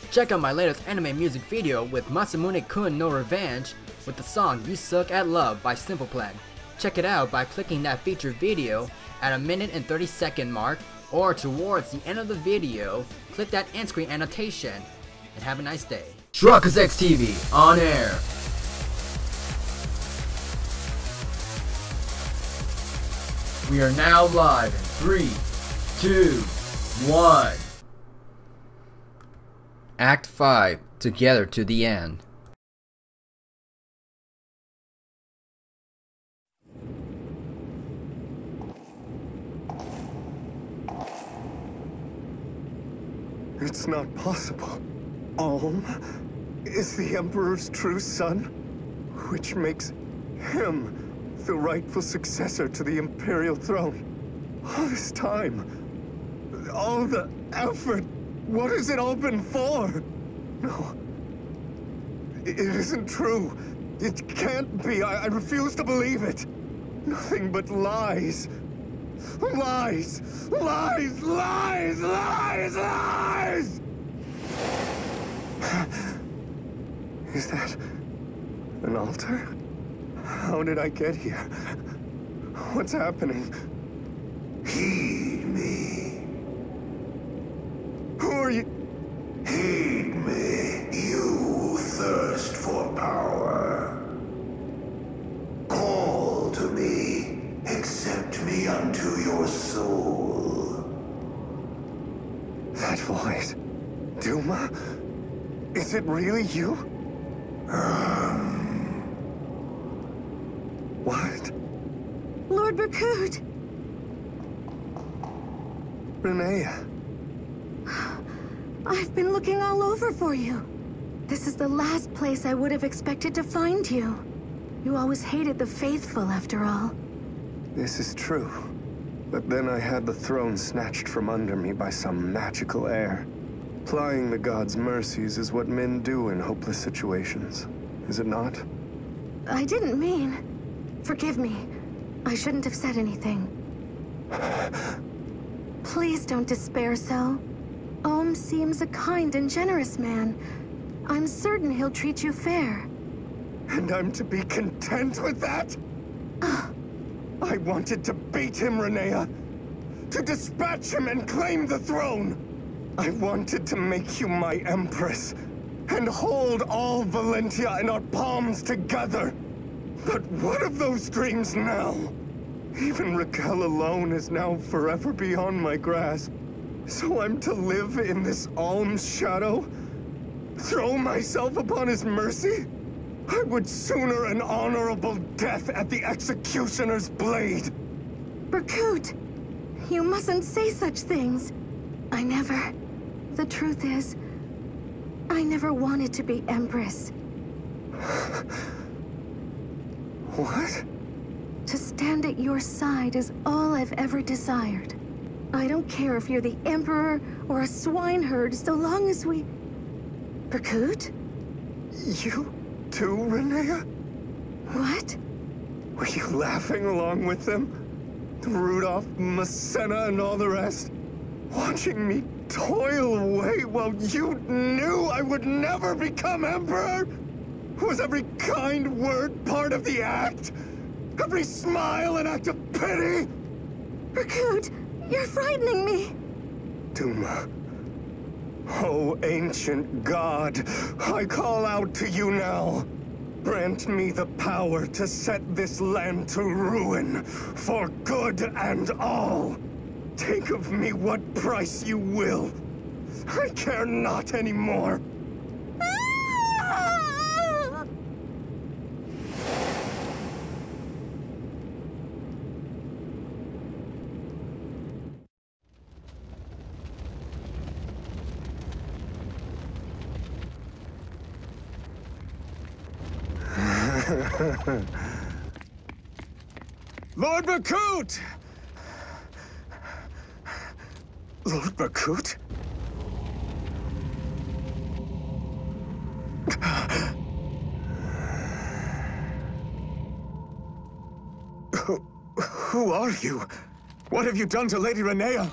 Check out my latest anime music video with Masamune-kun no Revenge with the song You Suck at Love by Simple Plan. Check it out by clicking that featured video at a minute and 30-second mark, or towards the end of the video, click that end screen annotation, and have a nice day. Truckers X TV on air. We are now live in 3, 2, 1. Act 5, Together to the End. It's not possible. Alm is the Emperor's true son, which makes him the rightful successor to the Imperial throne. All this time, all the effort, what has it all been for? No, it isn't true. It can't be. I refuse to believe it. Nothing but lies. Lies! Lies! Lies! Lies! Lies! Is that an altar? How did I get here? What's happening? Heed me. Who are you? Heed me, you thirst for power. Call to me. Accept me unto your soul. That voice. Duma? Is it really you? What? Lord Berkut! Renea. I've been looking all over for you. This is the last place I would have expected to find you. You always hated the faithful, after all. This is true. But then I had the throne snatched from under me by some magical air. Plying the gods' mercies is what men do in hopeless situations, is it not? I didn't mean... Forgive me. I shouldn't have said anything. Please don't despair so. Ohm seems a kind and generous man. I'm certain he'll treat you fair. And I'm to be content with that? I wanted to beat him, Renea. To dispatch him and claim the throne. I wanted to make you my empress. And hold all Valentia in our palms together. But what of those dreams now? Even Raquel alone is now forever beyond my grasp. So I'm to live in this Alm's shadow? Throw myself upon his mercy? I would sooner an honorable death at the executioner's blade. Berkut! You mustn't say such things. I never... The truth is, I never wanted to be Empress. What? To stand at your side is all I've ever desired. I don't care if you're the Emperor or a swineherd, so long as we... Berkut? You too, Renea? What? Were you laughing along with them? Rudolph, Massena, and all the rest? Watching me toil away while you knew I would never become Emperor? Was every kind word part of the act? Every smile an act of pity? Berkut, you're frightening me. Duma. Oh, ancient god, I call out to you now. Grant me the power to set this land to ruin, for good and all. Take of me what price you will. I care not anymore. Lord Berkut! Lord Berkut? Who are you? What have you done to Lady Renea?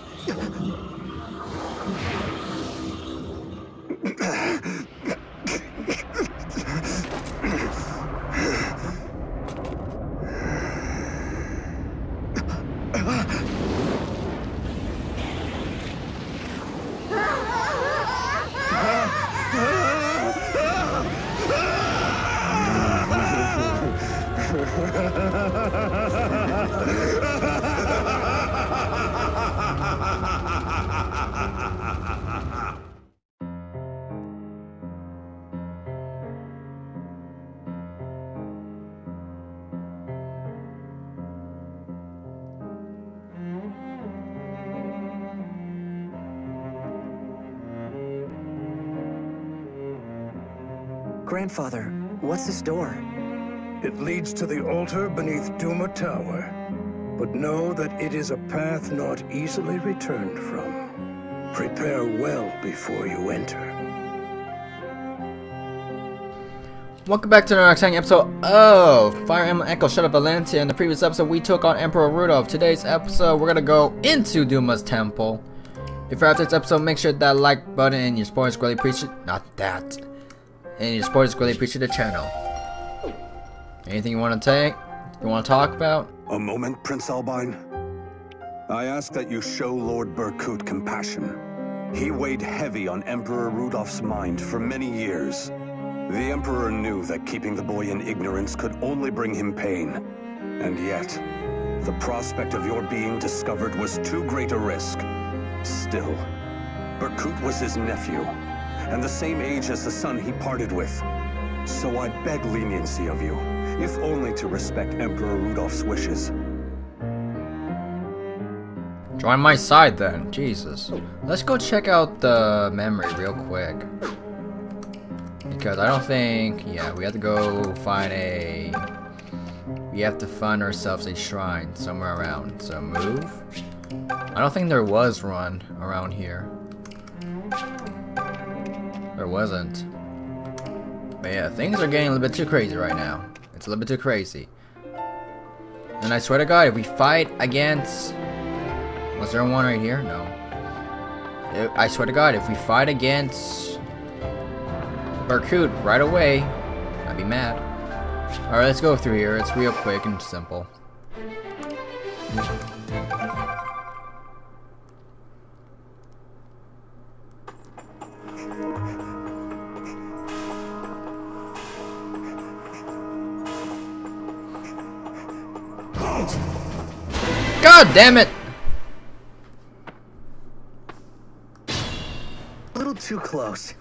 Grandfather, what's this door? It leads to the altar beneath Duma Tower. But know that it is a path not easily returned from. Prepare well before you enter. Welcome back to another exciting episode of Fire Emblem Echo Shut Up Valentia. In the previous episode, we took on Emperor Rudolph. Today's episode, we're gonna go into Duma's temple. If you're after this episode, make sure that like button and your supporters greatly appreciate. Not that. And your supporters greatly appreciate the channel. Anything you want to take? You want to talk about? A moment, Prince Albine. I ask that you show Lord Berkut compassion. He weighed heavy on Emperor Rudolph's mind for many years. The Emperor knew that keeping the boy in ignorance could only bring him pain. And yet, the prospect of your being discovered was too great a risk. Still, Berkut was his nephew, and the same age as the son he parted with. So I beg leniency of you, if only to respect Emperor Rudolph's wishes. Join my side then. Jesus. Let's go check out the memory real quick. Because I don't think... Yeah, we have to go find a... We have to find ourselves a shrine somewhere around. So move. I don't think there was one around here. There wasn't. But yeah, things are getting a little bit too crazy right now. It's a little bit too crazy. And I swear to God, if we fight against... Was there one right here? No. I swear to God, if we fight against Berkut right away, I'd be mad. Alright, let's go through here. It's real quick and simple. God damn it! A little too close.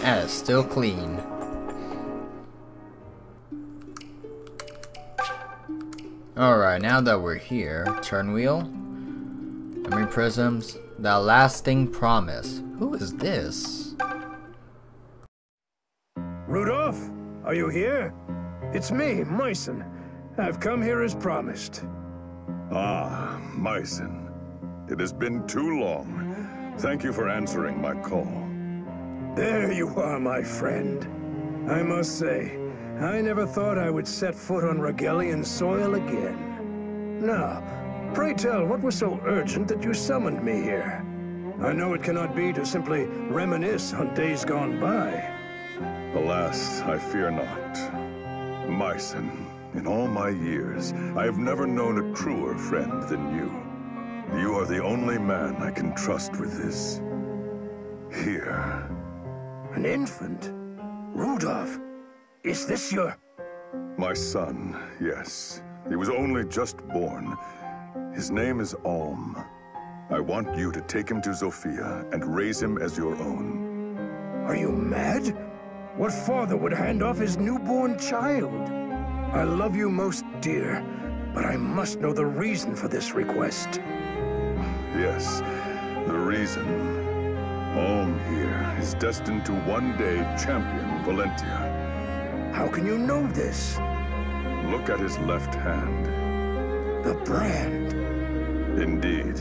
That is still clean. Alright, now that we're here, turn wheel, memory prisms, the lasting promise. Who is this? Rudolph, are you here? It's me, Myson. I've come here as promised. Ah, Myson. It has been too long. Thank you for answering my call. There you are, my friend. I must say, I never thought I would set foot on Regalian soil again. Now, pray tell, what was so urgent that you summoned me here? I know it cannot be to simply reminisce on days gone by. Alas, I fear not. Myson, in all my years, I have never known a truer friend than you. You are the only man I can trust with this. Here. An infant? Rudolph, is this your... My son, yes. He was only just born. His name is Alm. I want you to take him to Zofia and raise him as your own. Are you mad? What father would hand off his newborn child? I love you most dear, but I must know the reason for this request. Yes, the reason. Alm here is destined to one day champion Valentia. How can you know this? Look at his left hand. The brand. Indeed.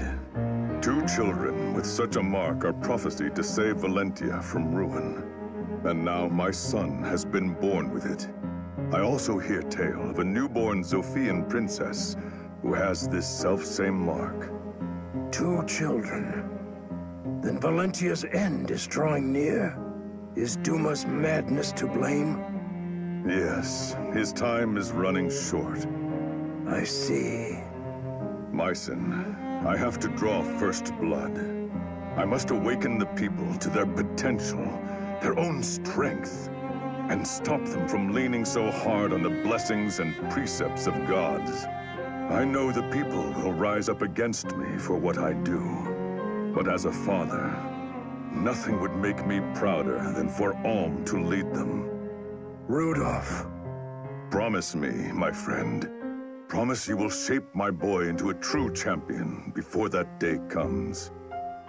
2 children with such a mark are prophesied to save Valentia from ruin. And now my son has been born with it. I also hear tale of a newborn Zophian princess who has this self-same mark. 2 children. Then Valentia's end is drawing near. Is Duma's madness to blame? Yes, his time is running short. I see. Myson, I have to draw first blood. I must awaken the people to their potential, their own strength, and stop them from leaning so hard on the blessings and precepts of gods. I know the people will rise up against me for what I do. But as a father, nothing would make me prouder than for Alm to lead them. Rudolph. Promise me, my friend, Promise you will shape my boy into a true champion before that day comes.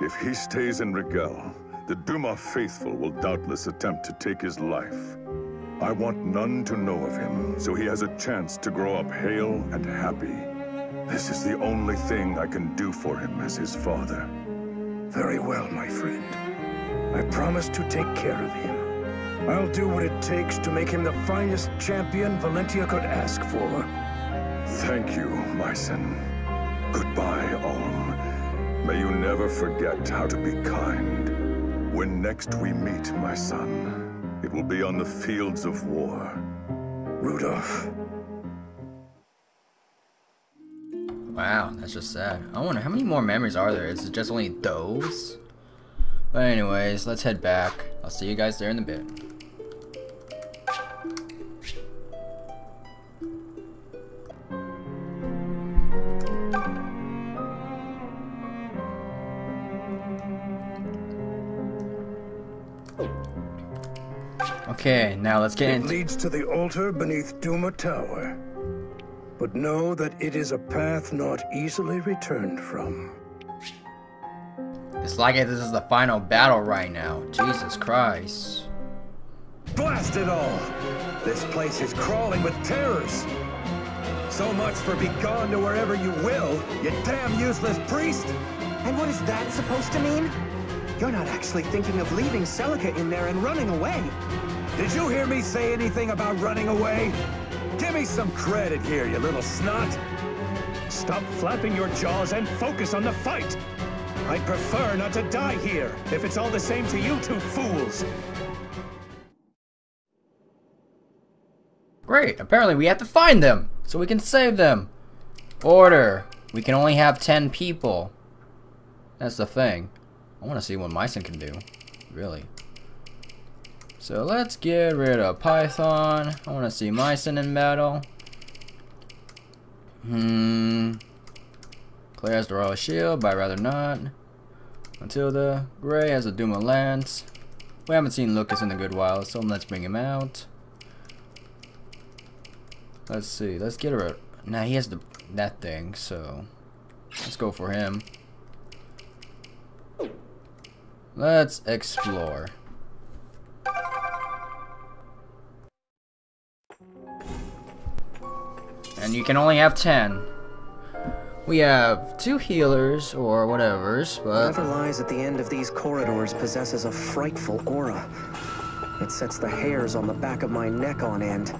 If he stays in Rigel, the Duma faithful will doubtless attempt to take his life. I want none to know of him, so he has a chance to grow up hale and happy. This is the only thing I can do for him as his father. Very well, my friend. I promise to take care of him. I'll do what it takes to make him the finest champion Valentia could ask for. Thank you, my son. Goodbye, Olm. May you never forget how to be kind. When next we meet, my son, it will be on the fields of war. Rudolph. Wow, that's just sad. I wonder how many more memories are there? Is it just only those? But anyways, let's head back. I'll see you guys there in a bit. Okay, now let's get It into... leads to the altar beneath Duma Tower. But know that it is a path not easily returned from. It's like this is the final battle right now. Jesus Christ. Blast it all! This place is crawling with terrors. So much for be gone to wherever you will, you damn useless priest! And what is that supposed to mean? You're not actually thinking of leaving Celica in there and running away. Did you hear me say anything about running away? Give me some credit here, you little snot! Stop flapping your jaws and focus on the fight! I'd prefer not to die here, if it's all the same to you two fools! Great, apparently we have to find them, so we can save them. Order. We can only have 10 people. That's the thing. I want to see what Myson can do. Really. So let's get rid of Python. I want to see Myson in battle. Claire has the Royal Shield, but I'd rather not. Matilda. Gray has a Duma Lance. We haven't seen Lucas in a good while, so let's bring him out. Let's see. Let's get rid. Nah, he has that thing, so let's go for him. Let's explore. And you can only have 10. We have 2 healers or whatever's, but Whatever lies at the end of these corridors possesses a frightful aura. It sets the hairs on the back of my neck on end.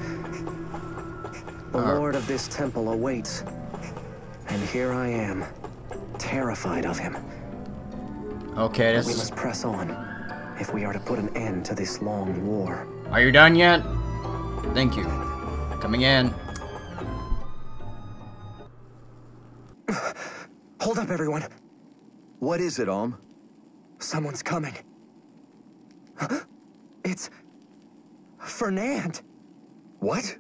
The Lord of this temple awaits. And here I am, terrified of him. okay, But this we is... must press on, if we are to put an end to this long war. Are you done yet? Thank you. Coming in. Hold up, everyone. What is it, Olm? Someone's coming. It's... Fernand. What?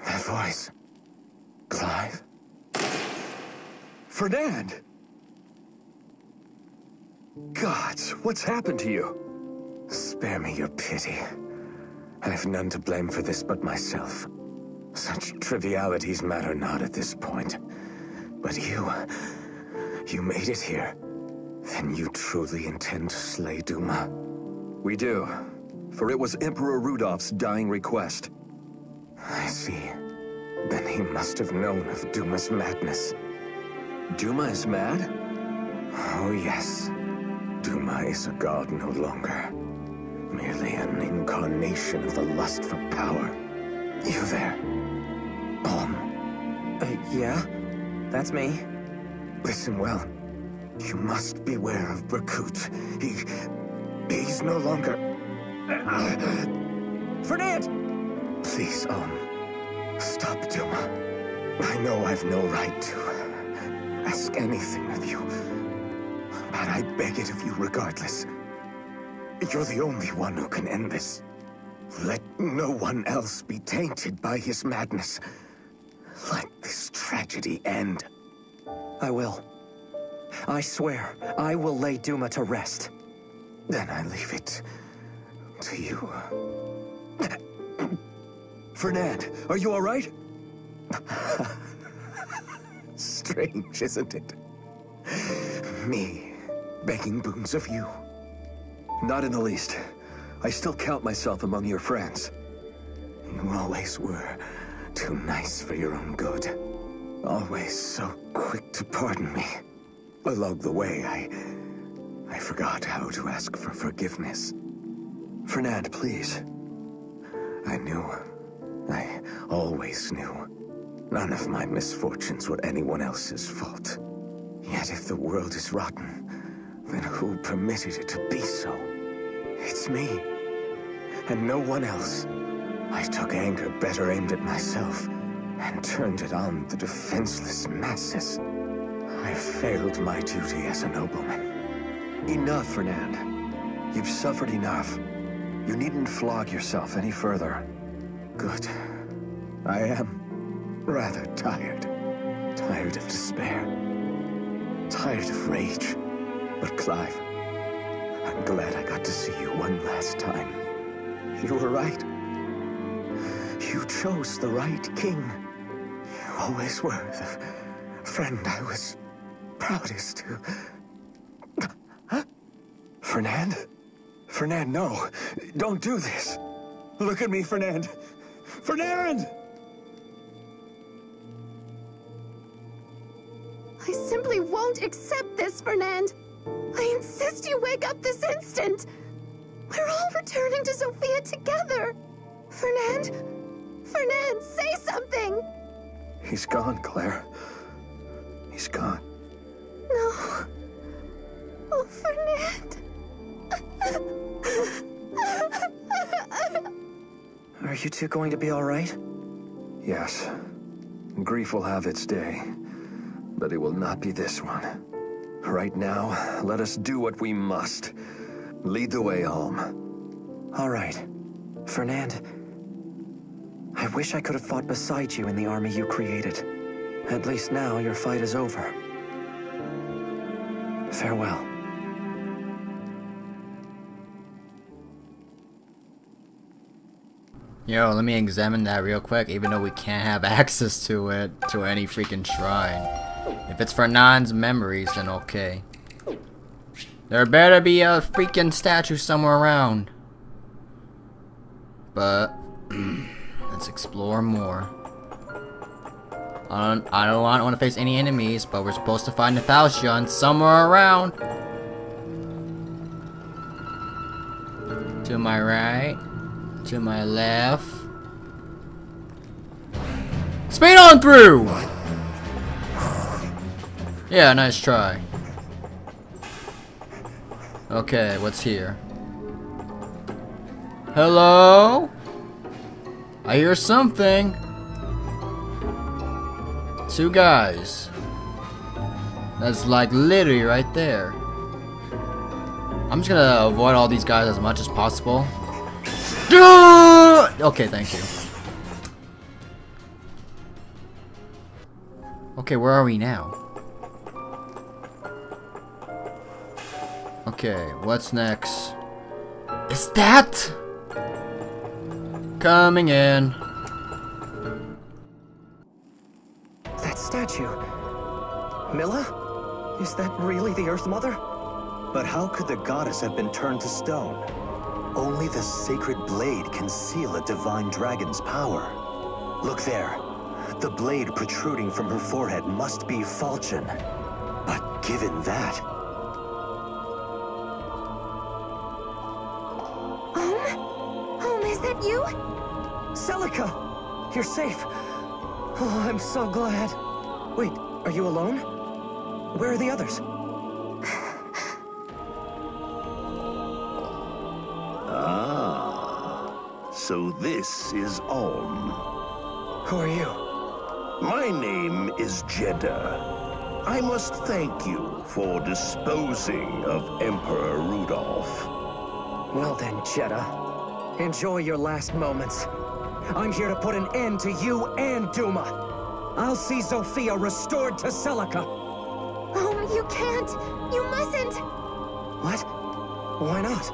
That voice. Clive? Fernand! Gods, what's happened to you? Spare me your pity. I've none to blame for this but myself. Such trivialities matter not at this point. But you made it here. Then you truly intend to slay Duma? We do, for it was Emperor Rudolph's dying request. I see. Then he must have known of Duma's madness. Duma is mad? Oh yes. Duma is a god no longer. Merely an incarnation of the lust for power. You there? Yeah? That's me. Listen well. You must beware of Brakut. He's no longer... Fernand! Please, stop Duma. I know I've no right to ask anything of you, but I beg it of you regardless. You're the only one who can end this. Let no one else be tainted by his madness. Let this tragedy end. I will. I swear, I will lay Duma to rest. Then I leave it to you. Fernand, are you all right? Strange, isn't it? Me, begging boons of you. Not in the least. I still count myself among your friends. You always were too nice for your own good. Always so quick to pardon me. Along the way, I forgot how to ask for forgiveness. Fernand, please. I knew. I always knew. None of my misfortunes were anyone else's fault. Yet if the world is rotten, then who permitted it to be so? It's me. And no one else. I took anger better aimed at myself, and turned it on the defenseless masses. I failed my duty as a nobleman. Enough, Fernand. You've suffered enough. You needn't flog yourself any further. Good. I am rather tired. Tired of despair. Tired of rage. But Clive, I'm glad I got to see you one last time. You were right. You chose the right king. You always were the friend I was proudest to. Huh? Fernand? Fernand, no. Don't do this. Look at me, Fernand. Fernand! I simply won't accept this, Fernand. I insist you wake up this instant. We're all returning to Sophia together. Fernand? Fernand, say something! He's gone, Claire. He's gone. No. Oh, Fernand. Are you two going to be all right? Yes. Grief will have its day, but it will not be this one. Right now, let us do what we must. Lead the way home. All right. Fernand, I wish I could have fought beside you in the army you created. At least now your fight is over. Farewell. Yo, let me examine that real quick, even though we can't have access to it, to any freaking shrine. If it's Fernand's memories, then okay. There better be a freaking statue somewhere around. But, let's explore more. I don't want to face any enemies, but we're supposed to find the Falchion somewhere around. To my right. To my left. Speed on through! Yeah, nice try. Okay, what's here? Hello? I hear something. Two guys. That's like literally right there. I'm just gonna avoid all these guys as much as possible. Okay, thank you. Okay, where are we now? Okay, what's next? Is that? Coming in. That statue. Milla? Is that really the Earth Mother? But how could the goddess have been turned to stone? Only the sacred blade can seal a divine dragon's power. Look there. The blade protruding from her forehead must be falchion. But given that... Home, is that you? Celica! You're safe! Oh, I'm so glad. Wait, are you alone? Where are the others? So this is Ulm. Who are you? My name is Jeddah. I must thank you for disposing of Emperor Rudolph. Well then, Jeddah. Enjoy your last moments. I'm here to put an end to you and Duma. I'll see Sophia restored to Celica. Oh, you can't. You mustn't. What? Why not?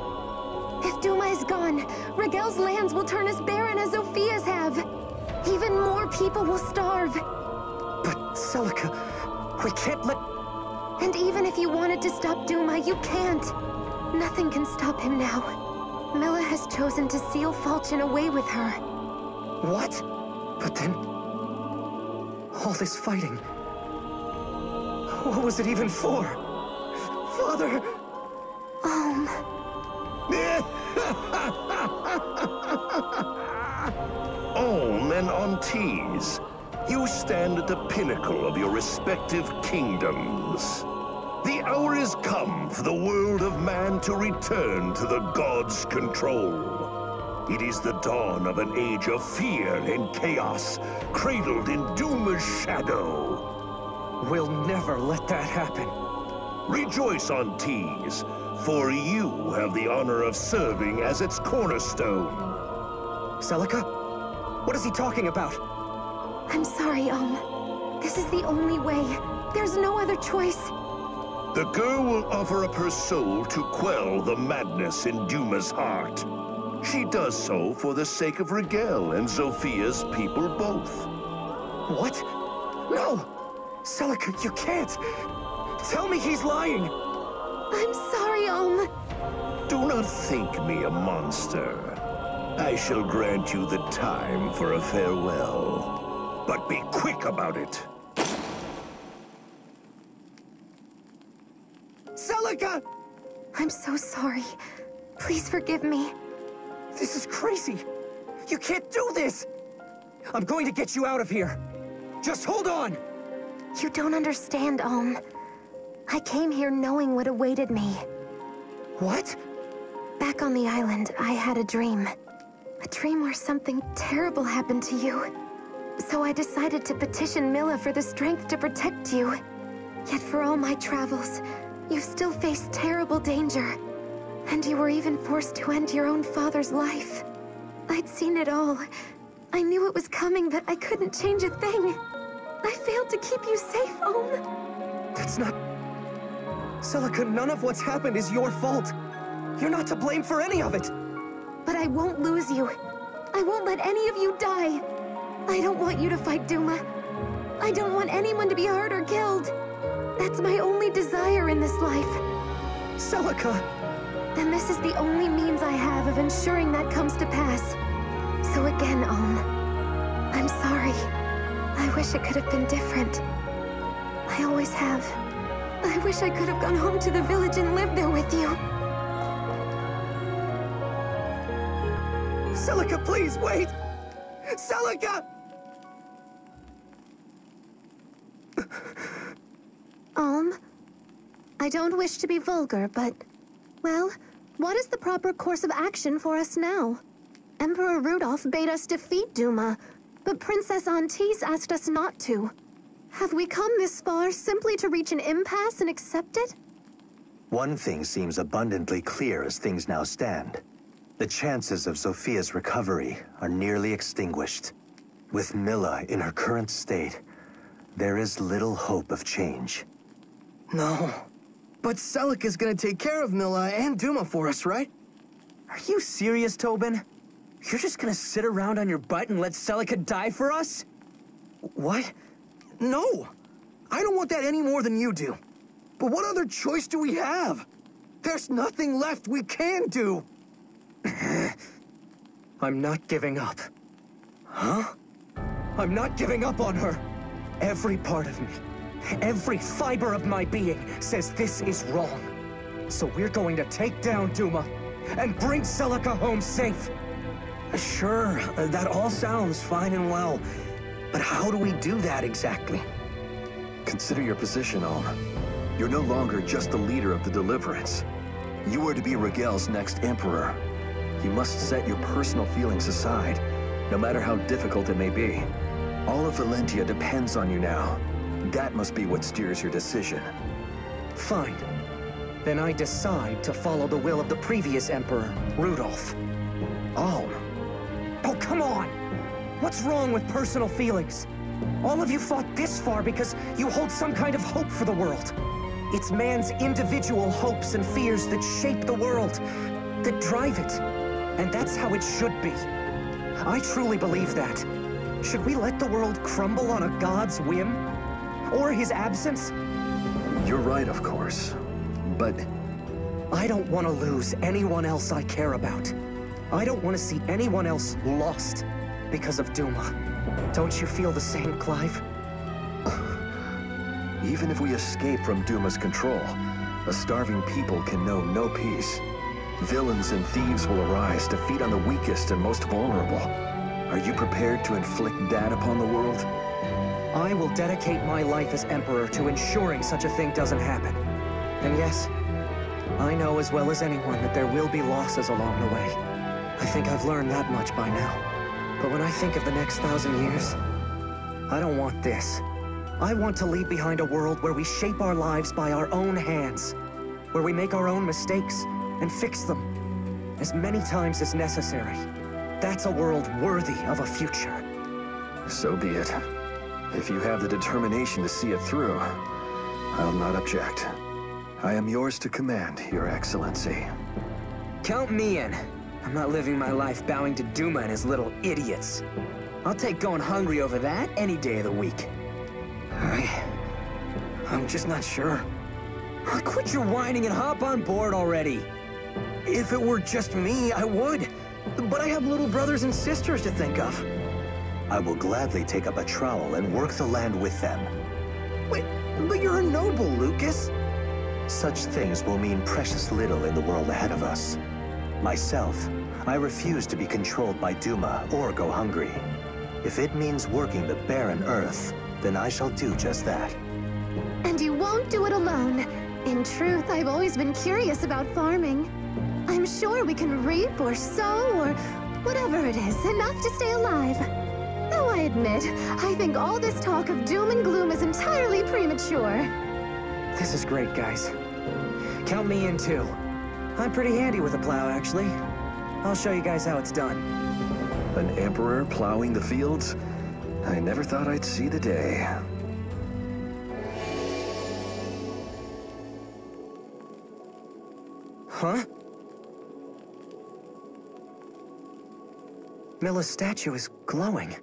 If If Duma is gone, Ragel's lands will turn as barren as Zophia's have. Even more people will starve. But, Celica, we can't let... And even if you wanted to stop Duma, you can't. Nothing can stop him now. Milla has chosen to seal Falchion away with her. What? But then... all this fighting... what was it even for? Father... Olm and Antes, you stand at the pinnacle of your respective kingdoms. The hour is come for the world of man to return to the gods' control. It is the dawn of an age of fear and chaos, cradled in Duma's shadow. We'll never let that happen. Rejoice, Antes, for you have the honor of serving as its cornerstone. Celica? What is he talking about? I'm sorry, This is the only way. There's no other choice. The girl will offer up her soul to quell the madness in Duma's heart. She does so for the sake of Rigel and Zophia's people both. What? No! Celica, you can't! Tell me he's lying! I'm sorry, Do not think me a monster. I shall grant you the time for a farewell. But be quick about it. Celica! I'm so sorry. Please forgive me. This is crazy. You can't do this! I'm going to get you out of here. Just hold on! You don't understand, I came here knowing what awaited me. What? Back on the island, I had a dream. A dream where something terrible happened to you. So I decided to petition Milla for the strength to protect you. Yet for all my travels, you've still faced terrible danger. And you were even forced to end your own father's life. I'd seen it all. I knew it was coming, but I couldn't change a thing. I failed to keep you safe, That's not... Celica, none of what's happened is your fault. You're not to blame for any of it. But I won't lose you. I won't let any of you die. I don't want you to fight Duma. I don't want anyone to be hurt or killed. That's my only desire in this life. Celica! And this is the only means I have of ensuring that comes to pass. So again, I'm sorry. I wish it could have been different. I always have. I wish I could have gone home to the village and lived there with you. Celica, please, wait! Celica! I don't wish to be vulgar, but... well, what is the proper course of action for us now? Emperor Rudolph bade us defeat Duma, but Princess Antis asked us not to. Have we come this far simply to reach an impasse and accept it? One thing seems abundantly clear as things now stand. The chances of Zophia's recovery are nearly extinguished. With Milla in her current state, there is little hope of change. No. But Celica's gonna take care of Milla and Duma for us, right? Are you serious, Tobin? You're just gonna sit around on your butt and let Celica die for us? What? No! I don't want that any more than you do. But what other choice do we have? There's nothing left we can do! I'm not giving up. Huh? I'm not giving up on her! Every part of me, every fiber of my being says this is wrong. So we're going to take down Duma and bring Celica home safe. Sure, that all sounds fine and well. But how do we do that exactly? Consider your position, Olm. You're no longer just the leader of the Deliverance. You are to be Rigel's next emperor. You must set your personal feelings aside, no matter how difficult it may be. All of Valentia depends on you now. That must be what steers your decision. Fine. Then I decide to follow the will of the previous emperor, Rudolph. Olm. Oh, come on! What's wrong with personal feelings? All of you fought this far because you hold some kind of hope for the world. It's man's individual hopes and fears that shape the world. that drive it. And that's how it should be. I truly believe that. Should we let the world crumble on a god's whim? Or his absence? You're right, of course. But I don't want to lose anyone else I care about. I don't want to see anyone else lost because of Duma. Don't you feel the same, Clive? even if we escape from Duma's control, a starving people can know no peace. Villains and thieves will arise to feed on the weakest and most vulnerable. Are you prepared to inflict that upon the world? I will dedicate my life as Emperor to ensuring such a thing doesn't happen. And yes, I know as well as anyone that there will be losses along the way. I think I've learned that much by now. But when I think of the next 1,000 years, I don't want this. I want to leave behind a world where we shape our lives by our own hands, where we make our own mistakes and fix them as many times as necessary. That's a world worthy of a future. So be it. If you have the determination to see it through, I'll not object. I am yours to command, Your Excellency. Count me in. I'm not living my life bowing to Duma and his little idiots. I'll take going hungry over that any day of the week. I'm just not sure. Quit your whining and hop on board already. If it were just me, I would. But I have little brothers and sisters to think of. I will gladly take up a trowel and work the land with them. Wait, but you're a noble, Lucas. Such things will mean precious little in the world ahead of us. Myself, I refuse to be controlled by Duma or go hungry. If it means working the barren earth, then I shall do just that. And you won't do it alone. In truth, I've always been curious about farming. I'm sure we can reap or sow or whatever it is, enough to stay alive. Though I admit, I think all this talk of doom and gloom is entirely premature. This is great, guys. Count me in, too. I'm pretty handy with a plow, actually. I'll show you guys how it's done. An emperor plowing the fields? I never thought I'd see the day. Huh? Milla's statue is glowing.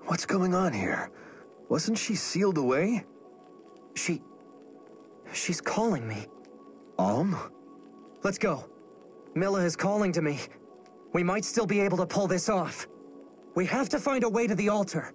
What's going on here? Wasn't she sealed away? She's calling me. Let's go. Milla is calling to me. We might still be able to pull this off. We have to find a way to the altar.